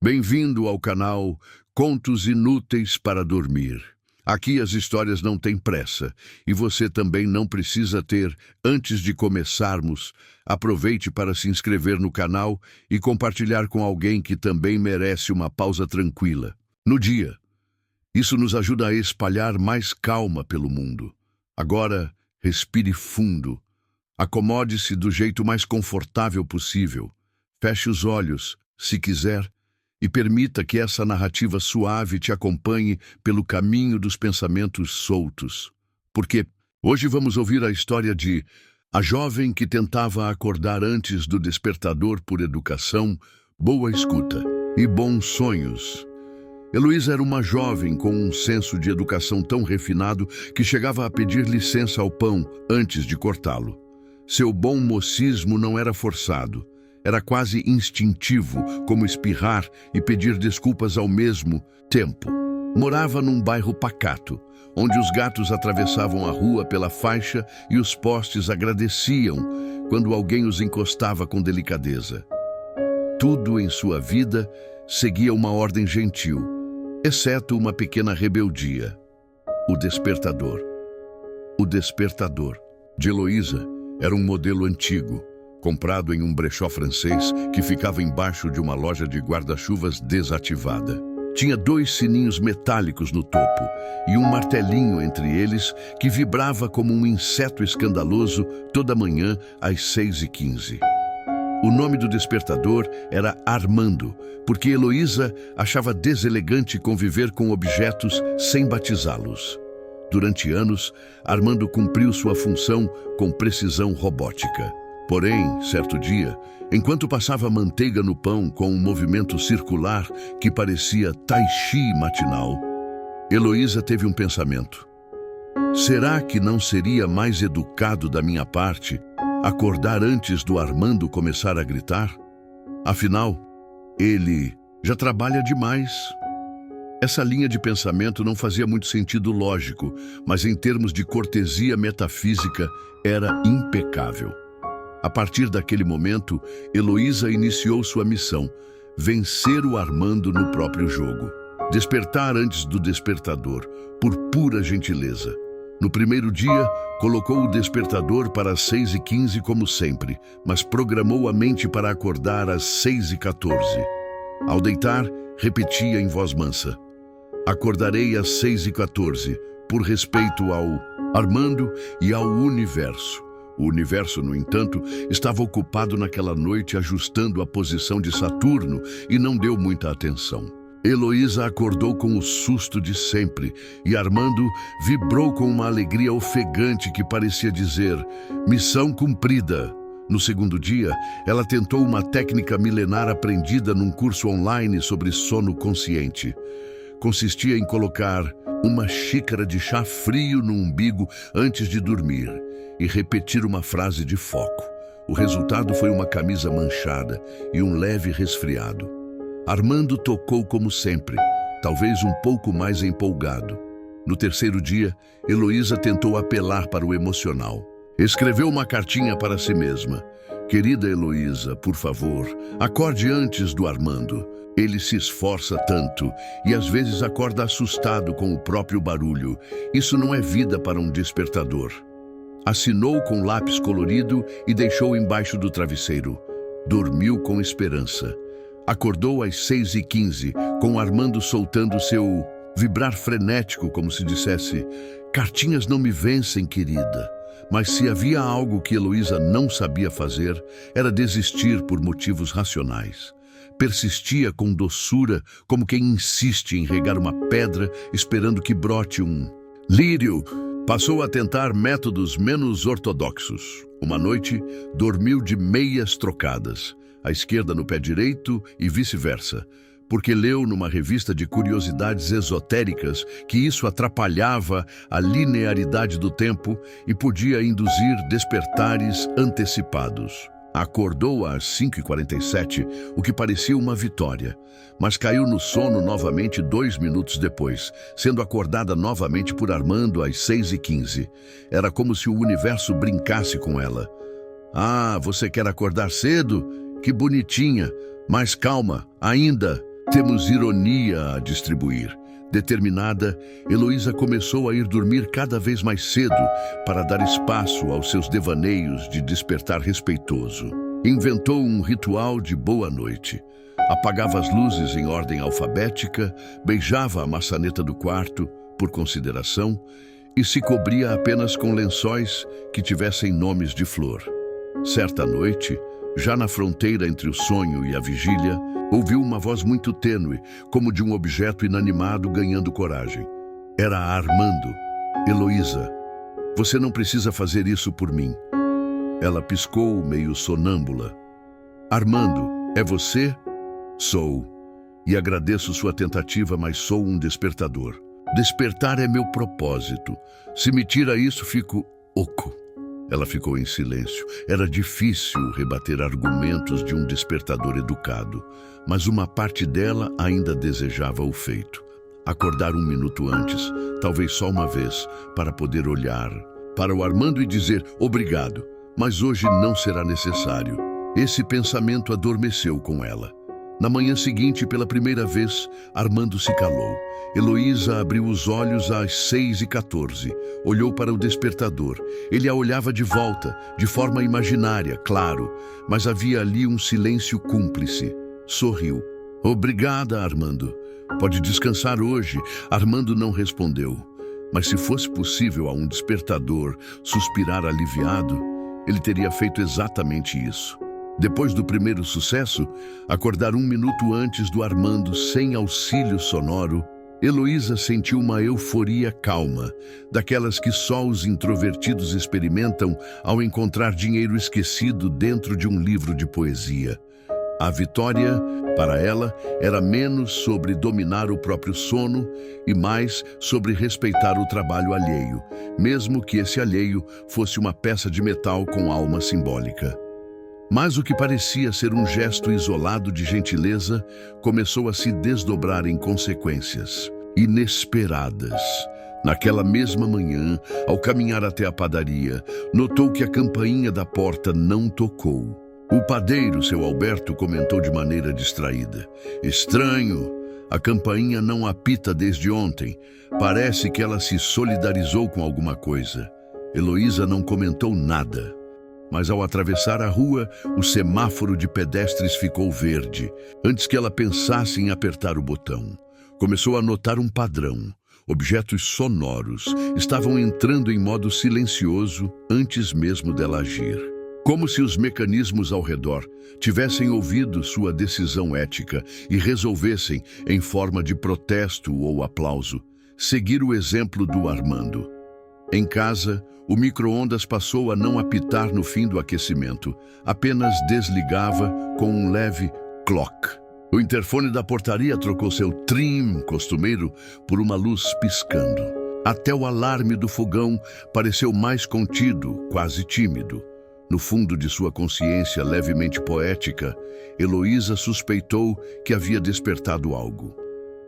Bem-vindo ao canal Contos Inúteis para Dormir. Aqui as histórias não têm pressa e você também não precisa ter antes de começarmos. Aproveite para se inscrever no canal e compartilhar com alguém que também merece uma pausa tranquila no dia. Isso nos ajuda a espalhar mais calma pelo mundo. Agora, respire fundo. Acomode-se do jeito mais confortável possível. Feche os olhos, se quiser, e permita que essa narrativa suave te acompanhe pelo caminho dos pensamentos soltos. Porque hoje vamos ouvir a história de A Jovem que Tentava Acordar Antes do Despertador por Educação, Boa Escuta e Bons Sonhos. Heloísa era uma jovem com um senso de educação tão refinado que chegava a pedir licença ao pão antes de cortá-lo. Seu bom mocismo não era forçado. Era quase instintivo, como espirrar e pedir desculpas ao mesmo tempo. Morava num bairro pacato, onde os gatos atravessavam a rua pela faixa e os postes agradeciam quando alguém os encostava com delicadeza. Tudo em sua vida seguia uma ordem gentil, exceto uma pequena rebeldia: o despertador. O despertador de Heloísa era um modelo antigo, comprado em um brechó francês que ficava embaixo de uma loja de guarda-chuvas desativada. Tinha 2 sininhos metálicos no topo e um martelinho entre eles que vibrava como um inseto escandaloso toda manhã às 6h15. O nome do despertador era Armando, porque Heloísa achava deselegante conviver com objetos sem batizá-los. Durante anos, Armando cumpriu sua função com precisão robótica. Porém, certo dia, enquanto passava manteiga no pão com um movimento circular que parecia tai chi matinal, Heloísa teve um pensamento. Será que não seria mais educado da minha parte acordar antes do Armando começar a gritar? Afinal, ele já trabalha demais. Essa linha de pensamento não fazia muito sentido lógico, mas em termos de cortesia metafísica era impecável. A partir daquele momento, Heloísa iniciou sua missão: vencer o Armando no próprio jogo. Despertar antes do despertador, por pura gentileza. No primeiro dia, colocou o despertador para as 6h15 como sempre, mas programou a mente para acordar às 6h14. Ao deitar, repetia em voz mansa: acordarei às 6h14, por respeito ao Armando e ao universo. O universo, no entanto, estava ocupado naquela noite ajustando a posição de Saturno e não deu muita atenção. Heloísa acordou com o susto de sempre e Armando vibrou com uma alegria ofegante que parecia dizer: missão cumprida. No segundo dia, ela tentou uma técnica milenar aprendida num curso online sobre sono consciente. Consistia em colocar uma xícara de chá frio no umbigo antes de dormir e repetir uma frase de foco. O resultado foi uma camisa manchada e um leve resfriado. Armando tocou como sempre, talvez um pouco mais empolgado. No terceiro dia, Heloísa tentou apelar para o emocional. Escreveu uma cartinha para si mesma: querida Heloísa, por favor, acorde antes do Armando. Ele se esforça tanto e às vezes acorda assustado com o próprio barulho. Isso não é vida para um despertador. Assinou com lápis colorido e deixou embaixo do travesseiro. Dormiu com esperança. Acordou às 6h15, com Armando soltando seu vibrar frenético, como se dissesse: cartinhas não me vencem, querida. Mas se havia algo que Heloísa não sabia fazer, era desistir por motivos racionais. Persistia com doçura, como quem insiste em regar uma pedra esperando que brote um lírio. Passou a tentar métodos menos ortodoxos. Uma noite, dormiu de meias trocadas, à esquerda no pé direito e vice-versa, porque leu numa revista de curiosidades esotéricas que isso atrapalhava a linearidade do tempo e podia induzir despertares antecipados. Acordou às 5h47, o que parecia uma vitória, mas caiu no sono novamente 2 minutos depois, sendo acordada novamente por Armando às 6h15. Era como se o universo brincasse com ela. Ah, você quer acordar cedo? Que bonitinha! Mas calma, ainda. Temos ironia a distribuir. Determinada, Heloísa começou a ir dormir cada vez mais cedo para dar espaço aos seus devaneios de despertar respeitoso. Inventou um ritual de boa noite. Apagava as luzes em ordem alfabética, beijava a maçaneta do quarto, por consideração, e se cobria apenas com lençóis que tivessem nomes de flor. Certa noite, já na fronteira entre o sonho e a vigília, ouviu uma voz muito tênue, como de um objeto inanimado ganhando coragem. Era Armando. Heloísa, você não precisa fazer isso por mim. Ela piscou, meio sonâmbula. Armando, é você? Sou. E agradeço sua tentativa, mas sou um despertador. Despertar é meu propósito. Se me tira isso, fico oco. Ela ficou em silêncio. Era difícil rebater argumentos de um despertador educado, mas uma parte dela ainda desejava o feito. Acordar um minuto antes, talvez só uma vez, para poder olhar para o Armando e dizer obrigado, mas hoje não será necessário. Esse pensamento adormeceu com ela. Na manhã seguinte, pela primeira vez, Armando se calou. Heloísa abriu os olhos às 6h14. Olhou para o despertador. Ele a olhava de volta, de forma imaginária, claro, mas havia ali um silêncio cúmplice. Sorriu. Obrigada, Armando. Pode descansar hoje. Armando não respondeu. Mas se fosse possível a um despertador suspirar aliviado, ele teria feito exatamente isso. Depois do primeiro sucesso, acordar um minuto antes do Armando sem auxílio sonoro, Heloísa sentiu uma euforia calma, daquelas que só os introvertidos experimentam ao encontrar dinheiro esquecido dentro de um livro de poesia. A vitória, para ela, era menos sobre dominar o próprio sono e mais sobre respeitar o trabalho alheio, mesmo que esse alheio fosse uma peça de metal com alma simbólica. Mas o que parecia ser um gesto isolado de gentileza começou a se desdobrar em consequências inesperadas. Naquela mesma manhã, ao caminhar até a padaria, notou que a campainha da porta não tocou. O padeiro, seu Alberto, comentou de maneira distraída. Estranho, a campainha não apita desde ontem. Parece que ela se solidarizou com alguma coisa. Heloísa não comentou nada. Mas ao atravessar a rua, o semáforo de pedestres ficou verde, antes que ela pensasse em apertar o botão. Começou a notar um padrão. Objetos sonoros estavam entrando em modo silencioso antes mesmo dela agir. Como se os mecanismos ao redor tivessem ouvido sua decisão ética e resolvessem, em forma de protesto ou aplauso, seguir o exemplo do Armando. Em casa, o micro-ondas passou a não apitar no fim do aquecimento, apenas desligava com um leve clock. O interfone da portaria trocou seu trim costumeiro por uma luz piscando. Até o alarme do fogão pareceu mais contido, quase tímido. No fundo de sua consciência levemente poética, Heloísa suspeitou que havia despertado algo.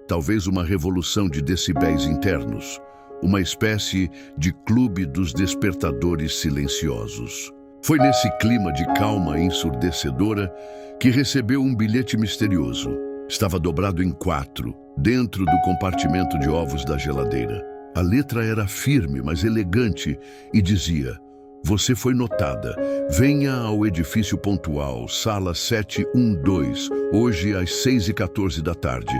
Talvez uma revolução de decibéis internos. Uma espécie de clube dos despertadores silenciosos. Foi nesse clima de calma ensurdecedora que recebeu um bilhete misterioso. Estava dobrado em 4, dentro do compartimento de ovos da geladeira. A letra era firme, mas elegante, e dizia: você foi notada. Venha ao edifício pontual, sala 712, hoje às 6h14 da tarde.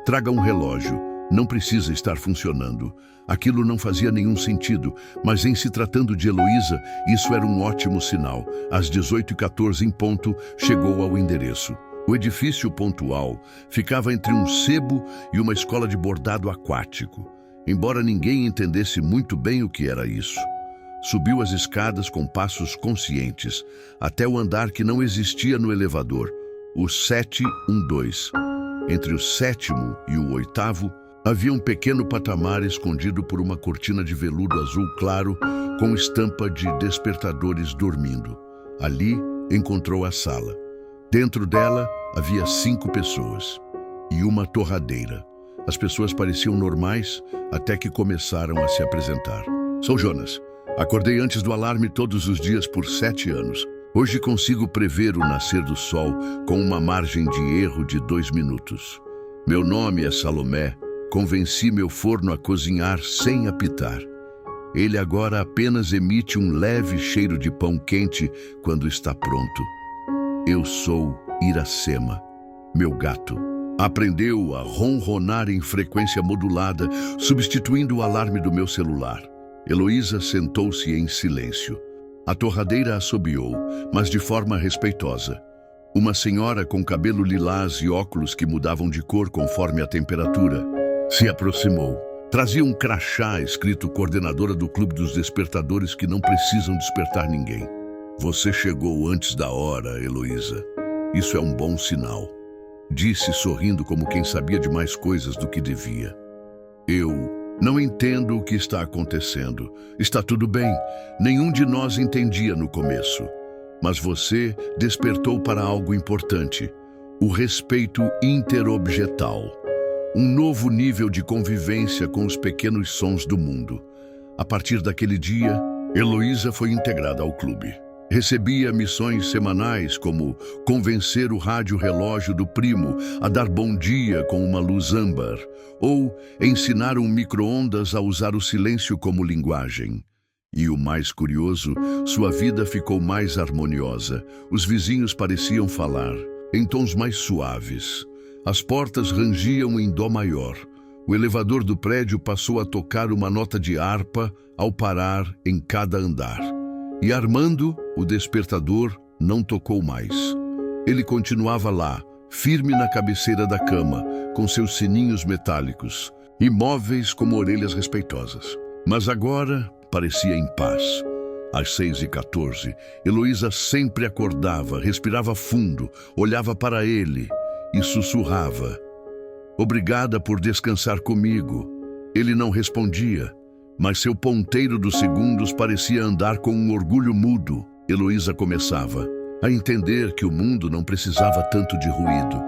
Traga um relógio. Não precisa estar funcionando. Aquilo não fazia nenhum sentido, mas em se tratando de Heloísa, isso era um ótimo sinal. Às 18h14 em ponto, chegou ao endereço. O edifício pontual ficava entre um sebo e uma escola de bordado aquático, embora ninguém entendesse muito bem o que era isso. Subiu as escadas com passos conscientes, até o andar que não existia no elevador, o 712. Entre o 7º e o 8º, havia um pequeno patamar escondido por uma cortina de veludo azul claro com estampa de despertadores dormindo. Ali encontrou a sala. Dentro dela havia 5 pessoas e uma torradeira. As pessoas pareciam normais até que começaram a se apresentar. Sou Jonas. Acordei antes do alarme todos os dias por 7 anos. Hoje consigo prever o nascer do sol com uma margem de erro de 2 minutos. Meu nome é Salomé. Convenci meu forno a cozinhar sem apitar. Ele agora apenas emite um leve cheiro de pão quente quando está pronto. Eu sou Iracema, meu gato. Aprendeu a ronronar em frequência modulada, substituindo o alarme do meu celular. Heloísa sentou-se em silêncio. A torradeira assobiou, mas de forma respeitosa. Uma senhora com cabelo lilás e óculos que mudavam de cor conforme a temperatura se aproximou. Trazia um crachá escrito coordenadora do Clube dos Despertadores que não precisam despertar ninguém. Você chegou antes da hora, Heloísa. Isso é um bom sinal. Disse sorrindo como quem sabia de mais coisas do que devia. Eu não entendo o que está acontecendo. Está tudo bem. Nenhum de nós entendia no começo. Mas você despertou para algo importante. O respeito interobjetal. Um novo nível de convivência com os pequenos sons do mundo. A partir daquele dia, Heloísa foi integrada ao clube. Recebia missões semanais como convencer o rádio-relógio do primo a dar bom dia com uma luz âmbar ou ensinar um micro-ondas a usar o silêncio como linguagem. E o mais curioso, sua vida ficou mais harmoniosa. Os vizinhos pareciam falar em tons mais suaves. As portas rangiam em dó maior. O elevador do prédio passou a tocar uma nota de harpa ao parar em cada andar. E Armando, o despertador, não tocou mais. Ele continuava lá, firme na cabeceira da cama, com seus sininhos metálicos, imóveis como orelhas respeitosas. Mas agora parecia em paz. Às 6h14, Heloísa sempre acordava, respirava fundo, olhava para ele e sussurrava: "Obrigada por descansar comigo." Ele não respondia, mas seu ponteiro dos segundos parecia andar com um orgulho mudo. Heloísa começava a entender que o mundo não precisava tanto de ruído.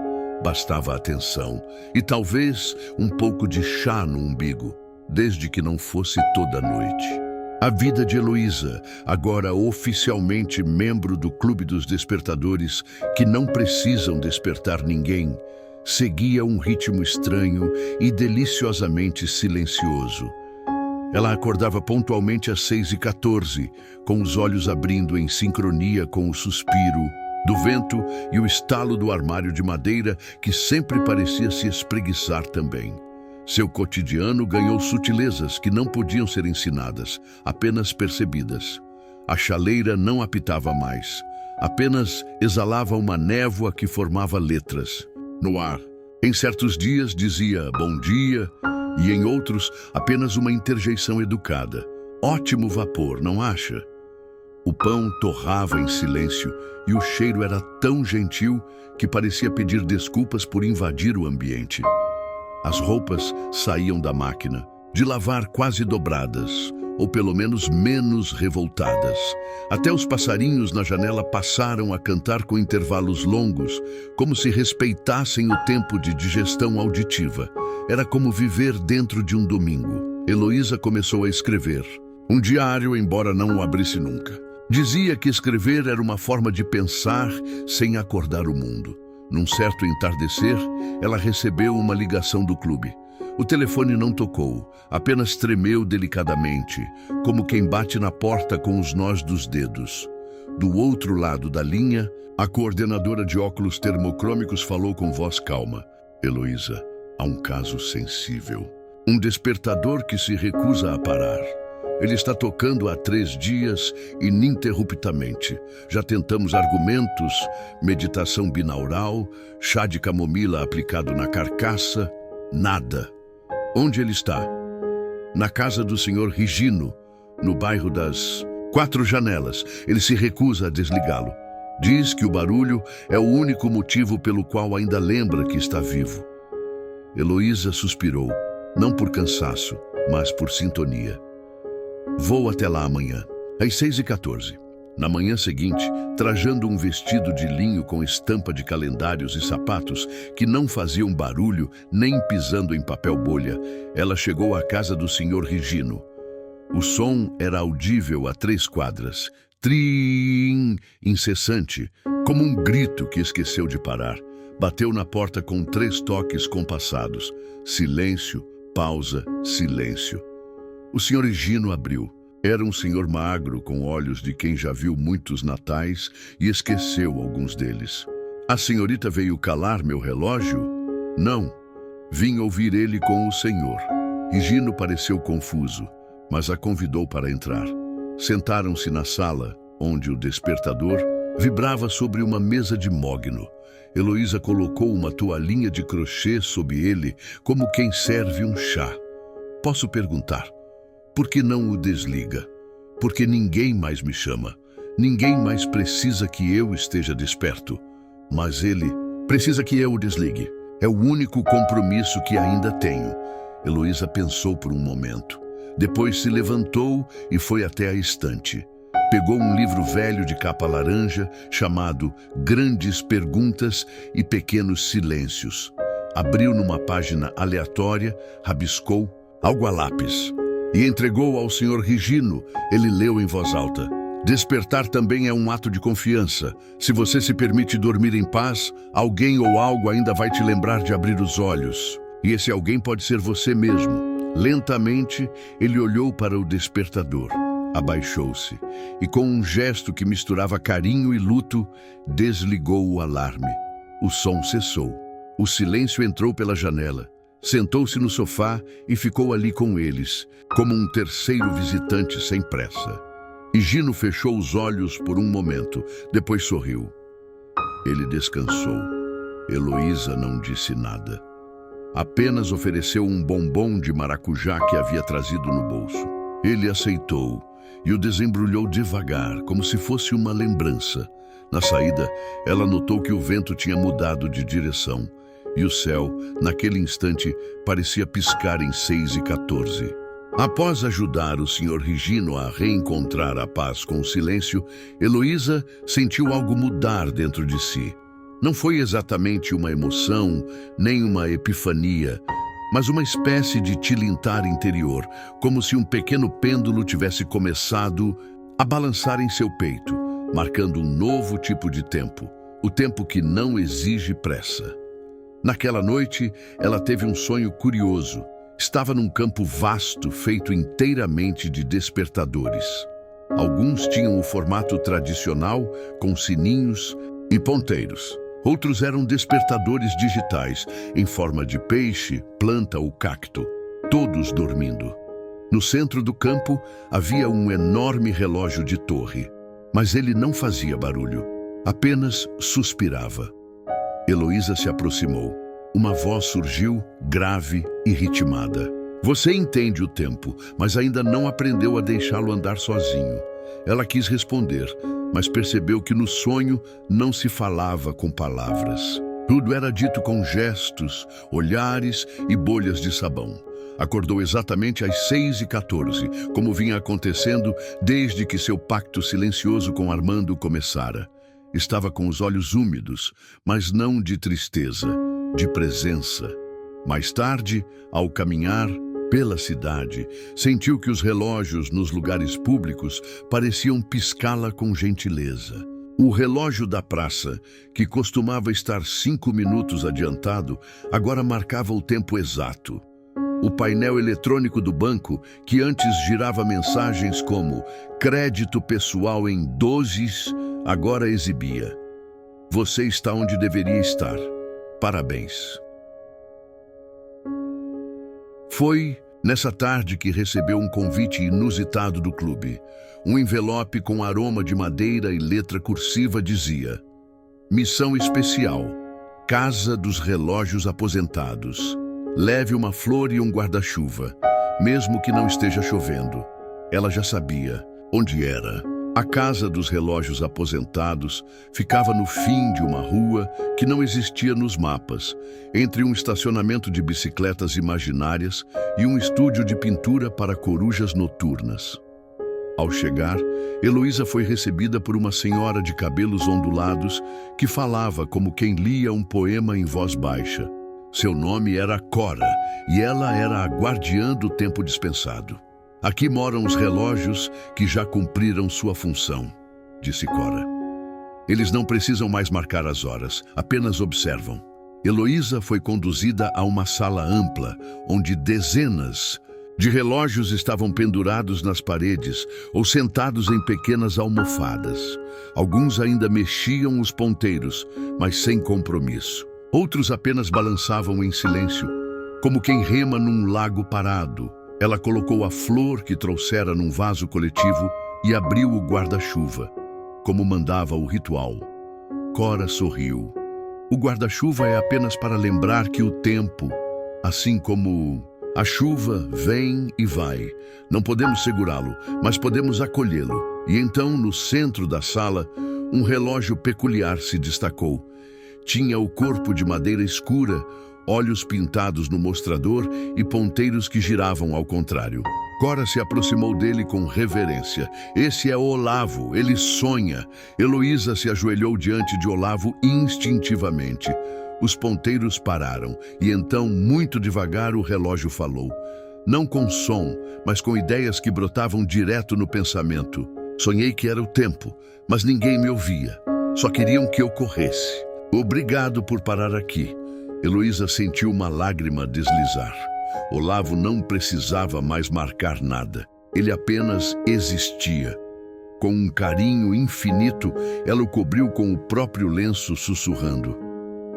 Bastava atenção e talvez um pouco de chá no umbigo, desde que não fosse toda noite. A vida de Heloísa, agora oficialmente membro do Clube dos Despertadores, que não precisam despertar ninguém, seguia um ritmo estranho e deliciosamente silencioso. Ela acordava pontualmente às 6h14, com os olhos abrindo em sincronia com o suspiro do vento e o estalo do armário de madeira que sempre parecia se espreguiçar também. Seu cotidiano ganhou sutilezas que não podiam ser ensinadas, apenas percebidas. A chaleira não apitava mais, apenas exalava uma névoa que formava letras no ar. Em certos dias dizia bom dia e em outros apenas uma interjeição educada. Ótimo vapor, não acha? O pão torrava em silêncio e o cheiro era tão gentil que parecia pedir desculpas por invadir o ambiente. As roupas saíam da máquina, de lavar quase dobradas, ou pelo menos menos revoltadas. Até os passarinhos na janela passaram a cantar com intervalos longos, como se respeitassem o tempo de digestão auditiva. Era como viver dentro de um domingo. Heloísa começou a escrever. Um diário, embora não o abrisse nunca. Dizia que escrever era uma forma de pensar sem acordar o mundo. Num certo entardecer, ela recebeu uma ligação do clube. O telefone não tocou, apenas tremeu delicadamente, como quem bate na porta com os nós dos dedos. Do outro lado da linha, a coordenadora de óculos termocrômicos falou com voz calma. Heloísa, há um caso sensível. Um despertador que se recusa a parar. Ele está tocando há 3 dias, ininterruptamente. Já tentamos argumentos, meditação binaural, chá de camomila aplicado na carcaça. Nada. Onde ele está? Na casa do senhor Rigino, no bairro das 4 Janelas. Ele se recusa a desligá-lo. Diz que o barulho é o único motivo pelo qual ainda lembra que está vivo. Heloísa suspirou, não por cansaço, mas por sintonia. Vou até lá amanhã, às 6h14. Na manhã seguinte, trajando um vestido de linho com estampa de calendários e sapatos que não faziam barulho nem pisando em papel bolha, ela chegou à casa do senhor Rigino. O som era audível a 3 quadras, trim, incessante, como um grito que esqueceu de parar. Bateu na porta com 3 toques compassados. Silêncio, pausa, silêncio. O Sr. Higino abriu. Era um senhor magro, com olhos de quem já viu muitos natais e esqueceu alguns deles. A senhorita veio calar meu relógio? Não. Vim ouvir ele com o senhor. Higino pareceu confuso, mas a convidou para entrar. Sentaram-se na sala, onde o despertador vibrava sobre uma mesa de mogno. Heloísa colocou uma toalhinha de crochê sob ele, como quem serve um chá. Posso perguntar, por que não o desliga? Porque ninguém mais me chama. Ninguém mais precisa que eu esteja desperto. Mas ele precisa que eu o desligue. É o único compromisso que ainda tenho. Heloísa pensou por um momento. Depois se levantou e foi até a estante. Pegou um livro velho de capa laranja, chamado Grandes Perguntas e Pequenos Silêncios. Abriu numa página aleatória, rabiscou algo a lápis e entregou ao Sr. Higino. Ele leu em voz alta. Despertar também é um ato de confiança. Se você se permite dormir em paz, alguém ou algo ainda vai te lembrar de abrir os olhos. E esse alguém pode ser você mesmo. Lentamente, ele olhou para o despertador. Abaixou-se e, com um gesto que misturava carinho e luto, desligou o alarme. O som cessou. O silêncio entrou pela janela. Sentou-se no sofá e ficou ali com eles, como um terceiro visitante sem pressa. Higino fechou os olhos por um momento, depois sorriu. Ele descansou. Heloísa não disse nada. Apenas ofereceu um bombom de maracujá que havia trazido no bolso. Ele aceitou e o desembrulhou devagar, como se fosse uma lembrança. Na saída, ela notou que o vento tinha mudado de direção e o céu, naquele instante, parecia piscar em 6h14. Após ajudar o Sr. Higino a reencontrar a paz com o silêncio, Heloísa sentiu algo mudar dentro de si. Não foi exatamente uma emoção, nem uma epifania, mas uma espécie de tilintar interior, como se um pequeno pêndulo tivesse começado a balançar em seu peito, marcando um novo tipo de tempo, o tempo que não exige pressa. Naquela noite, ela teve um sonho curioso. Estava num campo vasto, feito inteiramente de despertadores. Alguns tinham o formato tradicional, com sininhos e ponteiros. Outros eram despertadores digitais, em forma de peixe, planta ou cacto, todos dormindo. No centro do campo havia um enorme relógio de torre, mas ele não fazia barulho, apenas suspirava. Heloísa se aproximou. Uma voz surgiu, grave e ritmada. Você entende o tempo, mas ainda não aprendeu a deixá-lo andar sozinho. Ela quis responder, mas percebeu que no sonho não se falava com palavras. Tudo era dito com gestos, olhares e bolhas de sabão. Acordou exatamente às 6h14, como vinha acontecendo desde que seu pacto silencioso com Armando começara. Estava com os olhos úmidos, mas não de tristeza, de presença. Mais tarde, ao caminhar pela cidade, sentiu que os relógios nos lugares públicos pareciam piscá-la com gentileza. O relógio da praça, que costumava estar 5 minutos adiantado, agora marcava o tempo exato. O painel eletrônico do banco, que antes girava mensagens como crédito pessoal em 12s, agora exibia: você está onde deveria estar. Parabéns. Foi nessa tarde que recebeu um convite inusitado do clube. Um envelope com aroma de madeira e letra cursiva dizia: missão especial, Casa dos Relógios Aposentados. Leve uma flor e um guarda-chuva, mesmo que não esteja chovendo. Ela já sabia onde era. A Casa dos Relógios Aposentados ficava no fim de uma rua que não existia nos mapas, entre um estacionamento de bicicletas imaginárias e um estúdio de pintura para corujas noturnas. Ao chegar, Heloísa foi recebida por uma senhora de cabelos ondulados que falava como quem lia um poema em voz baixa. Seu nome era Cora e ela era a guardiã do tempo dispensado. Aqui moram os relógios que já cumpriram sua função, disse Cora. Eles não precisam mais marcar as horas, apenas observam. Heloísa foi conduzida a uma sala ampla, onde dezenas de relógios estavam pendurados nas paredes ou sentados em pequenas almofadas. Alguns ainda mexiam os ponteiros, mas sem compromisso. Outros apenas balançavam em silêncio, como quem rema num lago parado. Ela colocou a flor que trouxera num vaso coletivo e abriu o guarda-chuva, como mandava o ritual. Cora sorriu. O guarda-chuva é apenas para lembrar que o tempo, assim como a chuva, vem e vai. Não podemos segurá-lo, mas podemos acolhê-lo. E então, no centro da sala, um relógio peculiar se destacou. Tinha o corpo de madeira escura, olhos pintados no mostrador e ponteiros que giravam ao contrário. Cora se aproximou dele com reverência. Esse é Olavo, ele sonha. Heloísa se ajoelhou diante de Olavo instintivamente. Os ponteiros pararam e então, muito devagar, o relógio falou. Não com som, mas com ideias que brotavam direto no pensamento. Sonhei que era o tempo, mas ninguém me ouvia. Só queriam que eu corresse. Obrigado por parar aqui. Heloísa sentiu uma lágrima deslizar. Olavo não precisava mais marcar nada. Ele apenas existia. Com um carinho infinito, ela o cobriu com o próprio lenço, sussurrando.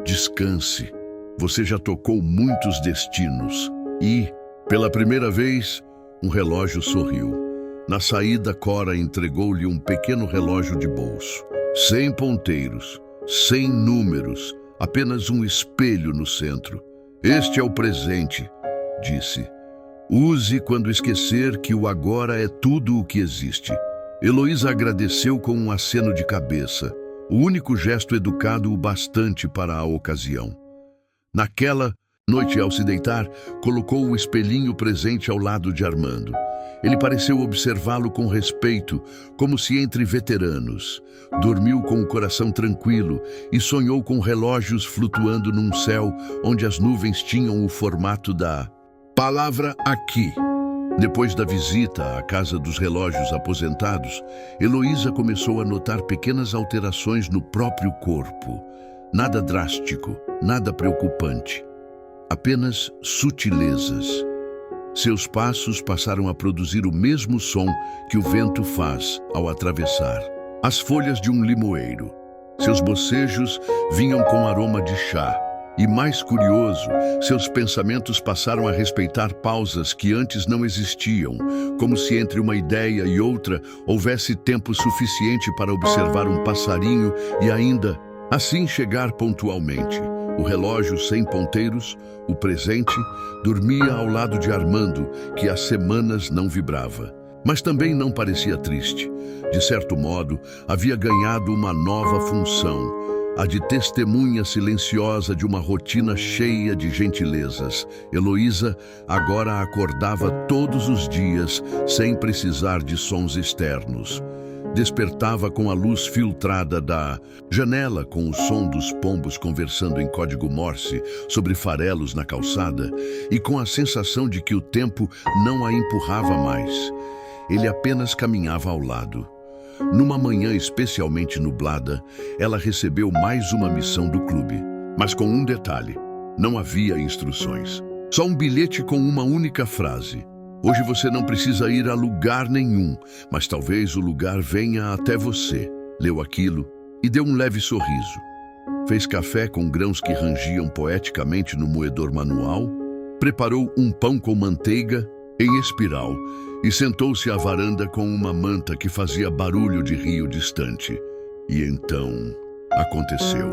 Descanse. Você já tocou muitos destinos. E, pela primeira vez, um relógio sorriu. Na saída, Cora entregou-lhe um pequeno relógio de bolso. 100 ponteiros, 100 números, apenas um espelho no centro. Este é o presente, disse. Use quando esquecer que o agora é tudo o que existe. Heloísa agradeceu com um aceno de cabeça, o único gesto educado o bastante para a ocasião. Naquela noite, ao se deitar, colocou o espelhinho presente ao lado de Armando. Ele pareceu observá-lo com respeito, como se entre veteranos. Dormiu com o coração tranquilo e sonhou com relógios flutuando num céu onde as nuvens tinham o formato da palavra aqui. Depois da visita à casa dos relógios aposentados, Heloísa começou a notar pequenas alterações no próprio corpo. Nada drástico, nada preocupante. Apenas sutilezas. Seus passos passaram a produzir o mesmo som que o vento faz ao atravessar as folhas de um limoeiro. Seus bocejos vinham com aroma de chá. E mais curioso, seus pensamentos passaram a respeitar pausas que antes não existiam, como se entre uma ideia e outra houvesse tempo suficiente para observar um passarinho e ainda assim chegar pontualmente. O relógio sem ponteiros, o presente, dormia ao lado de Armando, que há semanas não vibrava. Mas também não parecia triste. De certo modo, havia ganhado uma nova função, a de testemunha silenciosa de uma rotina cheia de gentilezas. Heloísa agora acordava todos os dias, sem precisar de sons externos. Despertava com a luz filtrada da janela, com o som dos pombos conversando em código Morse sobre farelos na calçada e com a sensação de que o tempo não a empurrava mais. Ele apenas caminhava ao lado. Numa manhã especialmente nublada, ela recebeu mais uma missão do clube, mas com um detalhe: não havia instruções. Só um bilhete com uma única frase. Hoje você não precisa ir a lugar nenhum, mas talvez o lugar venha até você. Leu aquilo e deu um leve sorriso. Fez café com grãos que rangiam poeticamente no moedor manual, preparou um pão com manteiga em espiral e sentou-se à varanda com uma manta que fazia barulho de rio distante. E então aconteceu.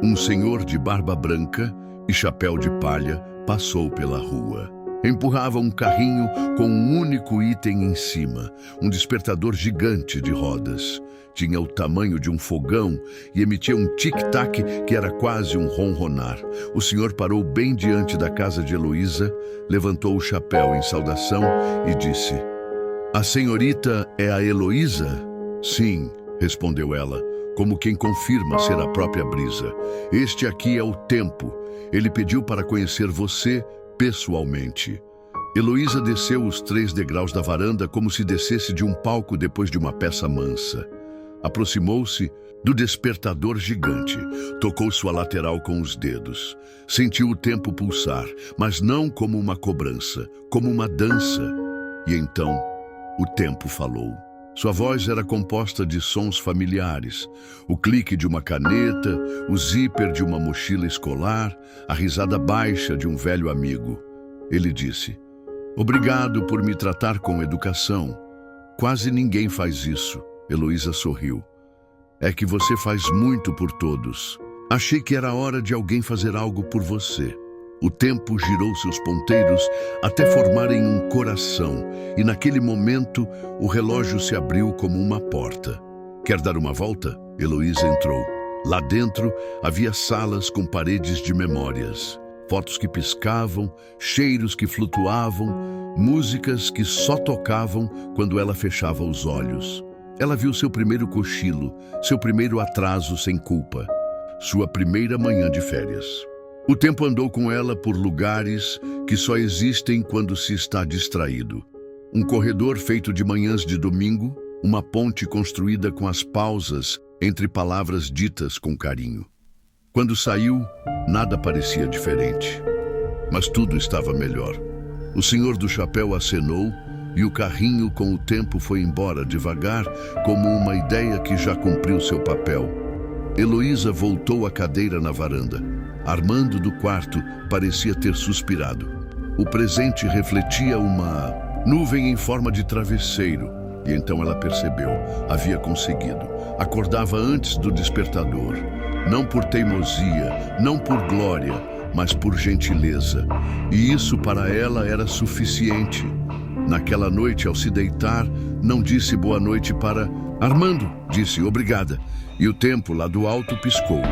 Um senhor de barba branca e chapéu de palha passou pela rua. Empurrava um carrinho com um único item em cima, um despertador gigante de rodas. Tinha o tamanho de um fogão e emitia um tic-tac que era quase um ronronar. O senhor parou bem diante da casa de Heloísa, levantou o chapéu em saudação e disse: "A senhorita é a Heloísa?" "Sim", respondeu ela, como quem confirma ser a própria brisa. "Este aqui é o tempo. Ele pediu para conhecer você pessoalmente." Heloísa desceu os 3 degraus da varanda como se descesse de um palco depois de uma peça mansa. Aproximou-se do despertador gigante, tocou sua lateral com os dedos. Sentiu o tempo pulsar, mas não como uma cobrança, como uma dança. E então, o tempo falou. Sua voz era composta de sons familiares, o clique de uma caneta, o zíper de uma mochila escolar, a risada baixa de um velho amigo. Ele disse: "Obrigado por me tratar com educação. Quase ninguém faz isso." Heloísa sorriu. "É que você faz muito por todos. Achei que era hora de alguém fazer algo por você." O tempo girou seus ponteiros até formarem um coração, e naquele momento o relógio se abriu como uma porta. "Quer dar uma volta?" Heloísa entrou. Lá dentro havia salas com paredes de memórias, fotos que piscavam, cheiros que flutuavam, músicas que só tocavam quando ela fechava os olhos. Ela viu seu primeiro cochilo, seu primeiro atraso sem culpa, sua primeira manhã de férias. O tempo andou com ela por lugares que só existem quando se está distraído. Um corredor feito de manhãs de domingo, uma ponte construída com as pausas entre palavras ditas com carinho. Quando saiu, nada parecia diferente. Mas tudo estava melhor. O senhor do chapéu acenou e o carrinho com o tempo foi embora devagar, como uma ideia que já cumpriu seu papel. Heloísa voltou à cadeira na varanda. Armando do quarto parecia ter suspirado. O presente refletia uma nuvem em forma de travesseiro. E então ela percebeu, havia conseguido. Acordava antes do despertador. Não por teimosia, não por glória, mas por gentileza. E isso para ela era suficiente. Naquela noite, ao se deitar, não disse boa noite para Armando, disse obrigada. E o tempo lá do alto piscou.